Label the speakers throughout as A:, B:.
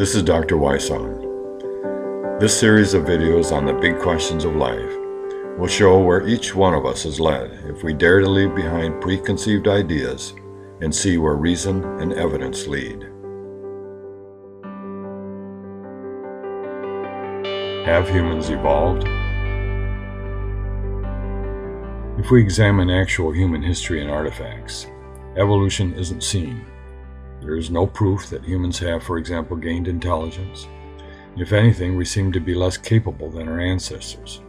A: This is Dr. Wysong. This series of videos on the big questions of life will show where each one of us is led if we dare to leave behind preconceived ideas and see where reason and evidence lead. Have humans evolved? If we examine actual human history and artifacts, evolution isn't seen. There is no proof that humans have, for example, gained intelligence. If anything, we seem to be less capable than our ancestors.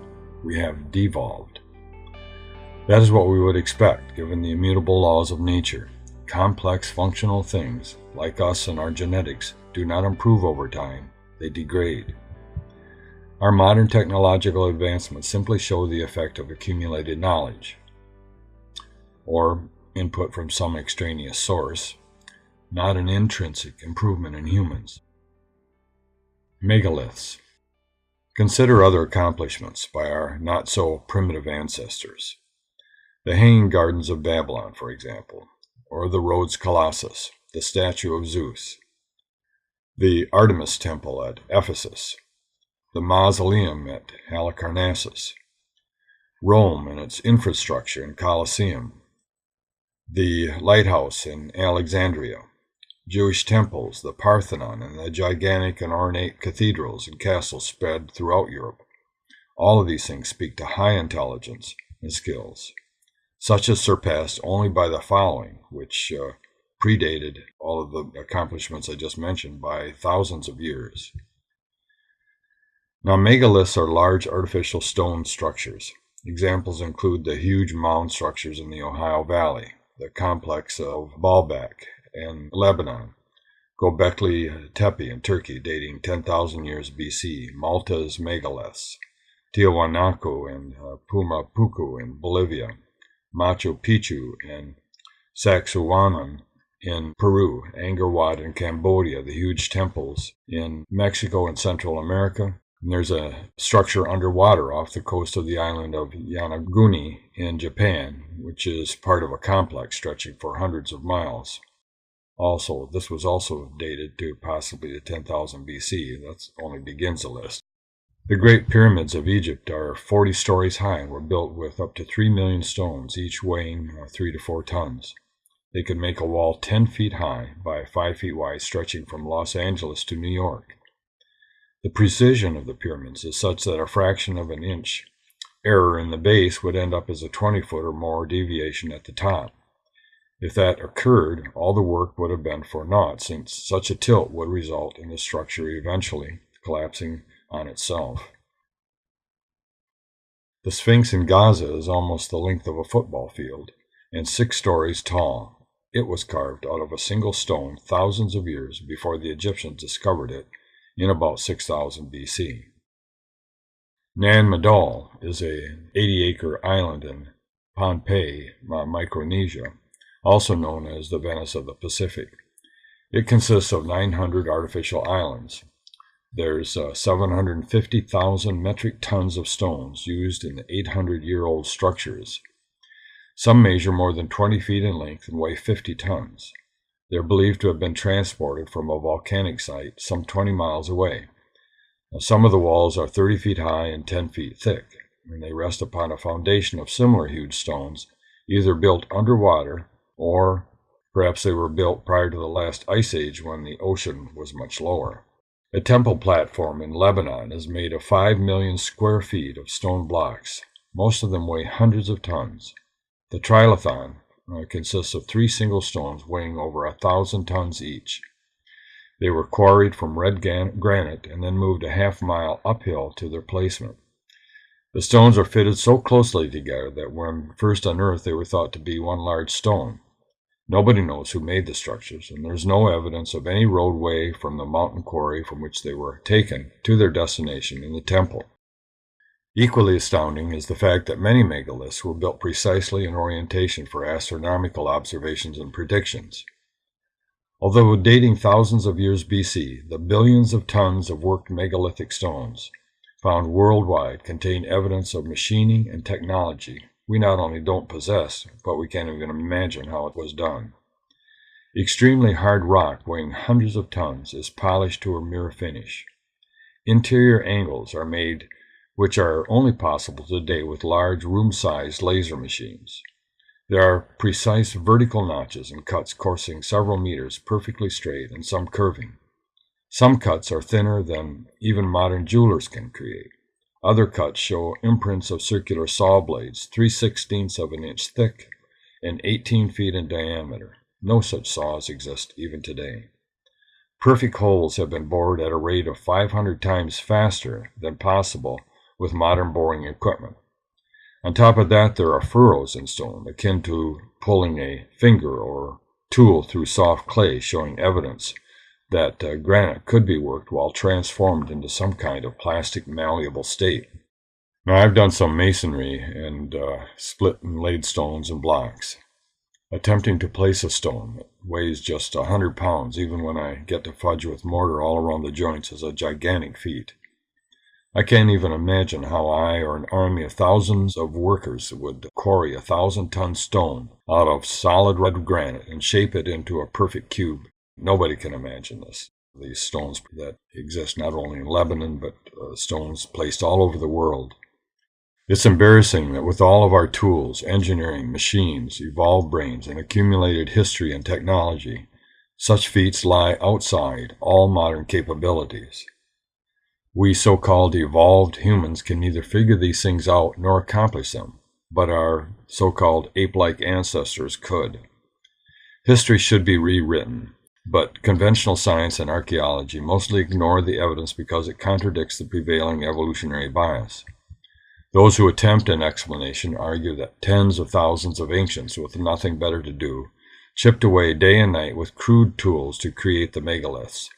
A: We have devolved. That is what we would expect, given the immutable laws of nature. Complex functional things, like us and our genetics, do not improve over time, they degrade. Our modern technological advancements simply show the effect of accumulated knowledge, or input from some extraneous source, not an intrinsic improvement in humans. Megaliths. Consider other accomplishments by our not-so-primitive ancestors. The Hanging Gardens of Babylon, for example, or the Rhodes Colossus, the statue of Zeus, the Artemus temple at Ephesus, the Mausoleum at Halicarnassus, Rome and its infrastructure in Coliseum, the lighthouse in Alexandria, Jewish temples, the Parthenon, and the gigantic and ornate cathedrals and castles spread throughout Europe. All of these things speak to high intelligence and skills, such as surpassed only by the following, which predated all of the accomplishments I just mentioned by thousands of years. Now, megaliths are large artificial stone structures. Examples include the huge mound structures in the Ohio Valley, the complex of Baalbek in Lebanon, Göbekli Tepe in Turkey, dating 10,000 years BC, Malta's megaliths, Tiwanaku and Pumapuku in Bolivia, Machu Picchu and Sacsayhuaman in Peru, Angkor Wat in Cambodia, the huge temples in Mexico and Central America. And there's a structure underwater off the coast of the island of Yonaguni in Japan, which is part of a complex stretching for hundreds of miles. This was also dated to possibly to 10,000 BC. That only begins the list. The Great Pyramids of Egypt are 40 stories high and were built with up to 3 million stones, each weighing 3 to 4 tons. They could make a wall 10 feet high by 5 feet wide, stretching from Los Angeles to New York. The precision of the pyramids is such that a fraction of an inch error in the base would end up as a 20-foot or more deviation at the top. If that occurred, all the work would have been for naught, since such a tilt would result in the structure eventually collapsing on itself. The Sphinx in Gaza is almost the length of a football field and 6 stories tall. It was carved out of a single stone thousands of years before the Egyptians discovered it in about 6000 BC. Nan Madol is an 80-acre island in Pohnpei, Micronesia, also known as the Venice of the Pacific. It consists of 900 artificial islands. There's 750,000 metric tons of stones used in the 800-year-old structures. Some measure more than 20 feet in length and weigh 50 tons. They're believed to have been transported from a volcanic site some 20 miles away. Now, some of the walls are 30 feet high and 10 feet thick, and they rest upon a foundation of similar huge stones, either built underwater or perhaps they were built prior to the last ice age when the ocean was much lower. A temple platform in Lebanon is made of 5 million square feet of stone blocks. Most of them weigh hundreds of tons. The trilithon consists of 3 single stones weighing over 1,000 tons each. They were quarried from red granite and then moved a half-mile uphill to their placement. The stones are fitted so closely together that when first unearthed they were thought to be one large stone. Nobody knows who made the structures, and there's no evidence of any roadway from the mountain quarry from which they were taken to their destination in the temple. Equally astounding is the fact that many megaliths were built precisely in orientation for astronomical observations and predictions. Although dating thousands of years BC, the billions of tons of worked megalithic stones found worldwide contain evidence of machining and technology we not only don't possess, but we can't even imagine how it was done. Extremely hard rock weighing hundreds of tons is polished to a mirror finish. Interior angles are made which are only possible today with large room-sized laser machines. There are precise vertical notches and cuts coursing several meters perfectly straight and some curving. Some cuts are thinner than even modern jewelers can create. Other cuts show imprints of circular saw blades 3/16 of an inch thick and 18 feet in diameter. No such saws exist even today. Perfect holes have been bored at a rate of 500 times faster than possible with modern boring equipment. On top of that, there are furrows in stone, akin to pulling a finger or tool through soft clay, showing evidence that granite could be worked while transformed into some kind of plastic malleable state. Now, I've done some masonry and split and laid stones and blocks. Attempting to place a stone that weighs just 100 pounds, even when I get to fudge with mortar all around the joints, is a gigantic feat. I can't even imagine how I or an army of thousands of workers would quarry a 1,000-ton stone out of solid red granite and shape it into a perfect cube. Nobody can imagine this. These stones that exist not only in Lebanon, but stones placed all over the world. It's embarrassing that with all of our tools, engineering, machines, evolved brains, and accumulated history and technology, such feats lie outside all modern capabilities. We so-called evolved humans can neither figure these things out nor accomplish them, but our so-called ape-like ancestors could. History should be rewritten, but conventional science and archaeology mostly ignore the evidence because it contradicts the prevailing evolutionary bias. Those who attempt an explanation argue that tens of thousands of ancients with nothing better to do chipped away day and night with crude tools to create the megaliths.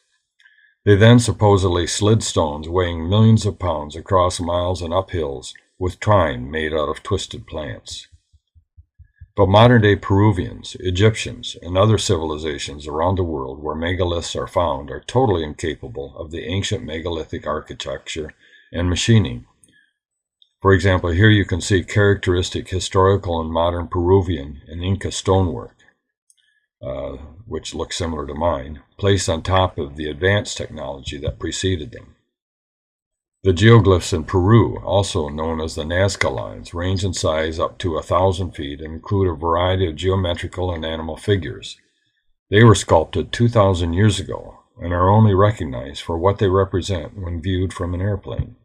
A: They then supposedly slid stones weighing millions of pounds across miles and up hills with twine made out of twisted plants. But modern-day Peruvians, Egyptians, and other civilizations around the world where megaliths are found are totally incapable of the ancient megalithic architecture and machining. For example, here you can see characteristic historical and modern Peruvian and Inca stonework, which looks similar to mine, placed on top of the advanced technology that preceded them. The geoglyphs in Peru, also known as the Nazca lines, range in size up to 1,000 feet and include a variety of geometrical and animal figures. They were sculpted 2,000 years ago and are only recognized for what they represent when viewed from an airplane.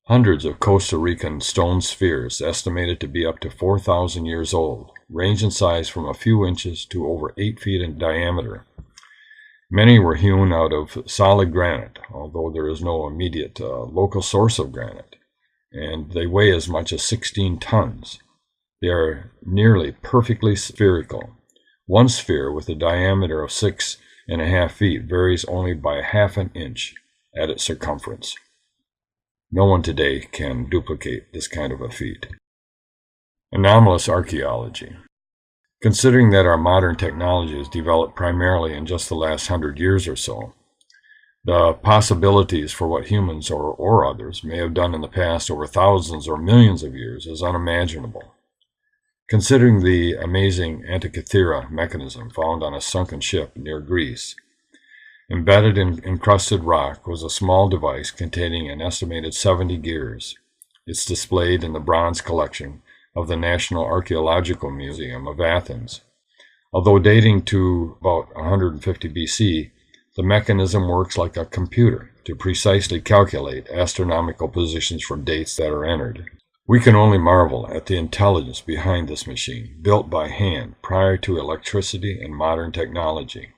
A: Hundreds of Costa Rican stone spheres, estimated to be up to 4,000 years old, range in size from a few inches to over 8 feet in diameter. Many were hewn out of solid granite, although there is no immediate local source of granite, and they weigh as much as 16 tons. They are nearly perfectly spherical. One sphere with a diameter of 6.5 feet varies only by ½ an inch at its circumference. No one today can duplicate this kind of a feat. Anomalous archaeology. Considering that our modern technology is developed primarily in just the last 100 years or so, the possibilities for what humans or others may have done in the past over thousands or millions of years is unimaginable. Considering the amazing Antikythera mechanism found on a sunken ship near Greece, embedded in encrusted rock was a small device containing an estimated 70 gears. It's displayed in the bronze collection of the National Archaeological Museum of Athens. Although dating to about 150 BC, the mechanism works like a computer to precisely calculate astronomical positions from dates that are entered. We can only marvel at the intelligence behind this machine, built by hand prior to electricity and modern technology.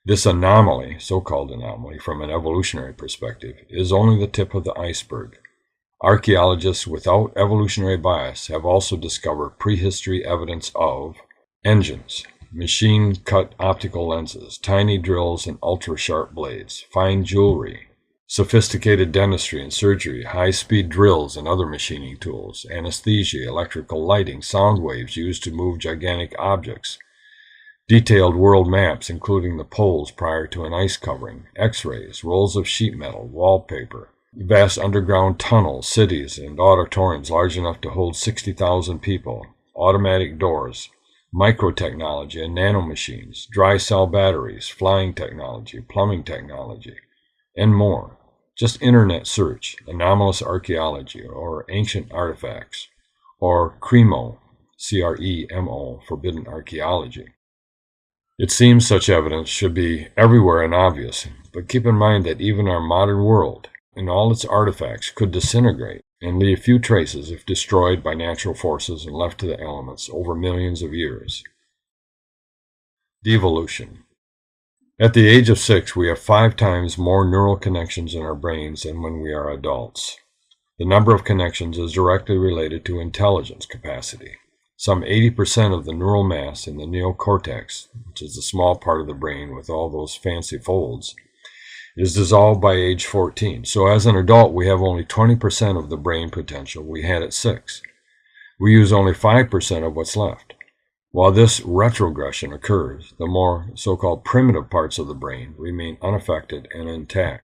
A: This anomaly, so-called anomaly from an evolutionary perspective, is only the tip of the iceberg. Archaeologists without evolutionary bias have also discovered prehistory evidence of engines, machine-cut optical lenses, tiny drills and ultra-sharp blades, fine jewelry, sophisticated dentistry and surgery, high-speed drills and other machining tools, anesthesia, electrical lighting, sound waves used to move gigantic objects, detailed world maps including the poles prior to an ice covering, x-rays, rolls of sheet metal, wallpaper, vast underground tunnels, cities, and auditoriums large enough to hold 60,000 people, automatic doors, microtechnology and nanomachines, dry cell batteries, flying technology, plumbing technology, and more. Just internet search, anomalous archaeology, or ancient artifacts, or CREMO, C-R-E-M-O, forbidden archaeology. It seems such evidence should be everywhere and obvious, but keep in mind that even our modern world and all its artifacts could disintegrate and leave few traces if destroyed by natural forces and left to the elements over millions of years. Devolution. At the age of 6, we have 5 times more neural connections in our brains than when we are adults. The number of connections is directly related to intelligence capacity. Some 80% of the neural mass in the neocortex, which is the small part of the brain with all those fancy folds, is dissolved by age 14. So as an adult, we have only 20% of the brain potential we had at 6. We use only 5% of what's left. While this retrogression occurs, the more so-called primitive parts of the brain remain unaffected and intact.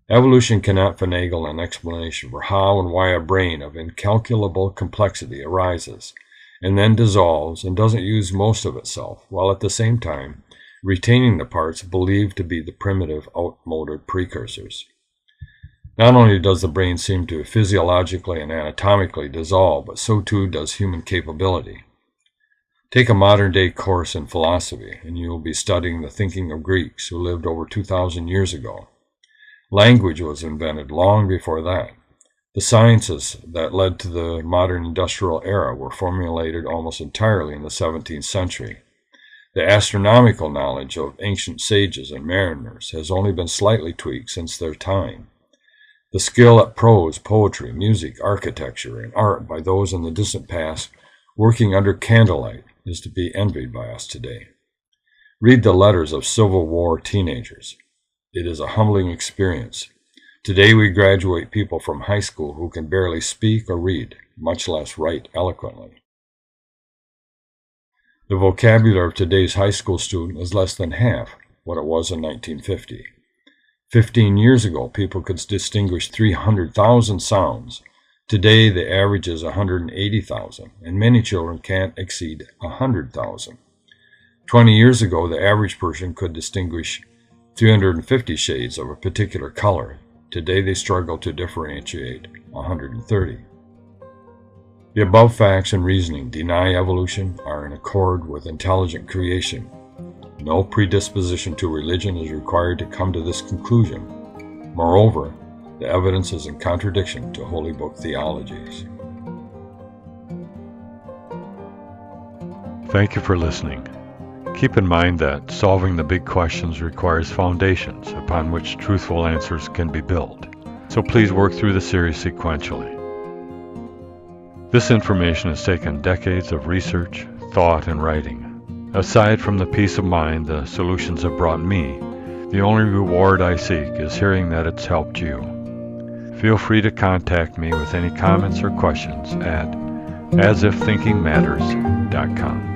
A: Evolution cannot finagle an explanation for how and why a brain of incalculable complexity arises and then dissolves and doesn't use most of itself, while at the same time retaining the parts believed to be the primitive outmoded precursors. Not only does the brain seem to physiologically and anatomically dissolve, but so too does human capability. Take a modern-day course in philosophy, and you will be studying the thinking of Greeks who lived over 2,000 years ago. Language was invented long before that. The sciences that led to the modern industrial era were formulated almost entirely in the 17th century. The astronomical knowledge of ancient sages and mariners has only been slightly tweaked since their time. The skill at prose, poetry, music, architecture, and art by those in the distant past working under candlelight is to be envied by us today. Read the letters of Civil War teenagers. It is a humbling experience. Today we graduate people from high school who can barely speak or read, much less write eloquently. The vocabulary of today's high school student is less than half what it was in 1950. 15 years ago, people could distinguish 300,000 sounds. Today, the average is 180,000, and many children can't exceed 100,000. 20 years ago, the average person could distinguish 350 shades of a particular color. Today, they struggle to differentiate 130. The above facts and reasoning deny evolution are in accord with intelligent creation. No predisposition to religion is required to come to this conclusion. Moreover, the evidence is in contradiction to Holy Book theologies.
B: Thank you for listening. Keep in mind that solving the big questions requires foundations upon which truthful answers can be built. So please work through the series sequentially. This information has taken decades of research, thought, and writing. Aside from the peace of mind the solutions have brought me, the only reward I seek is hearing that it's helped you. Feel free to contact me with any comments or questions at asifThinkingMatters.com.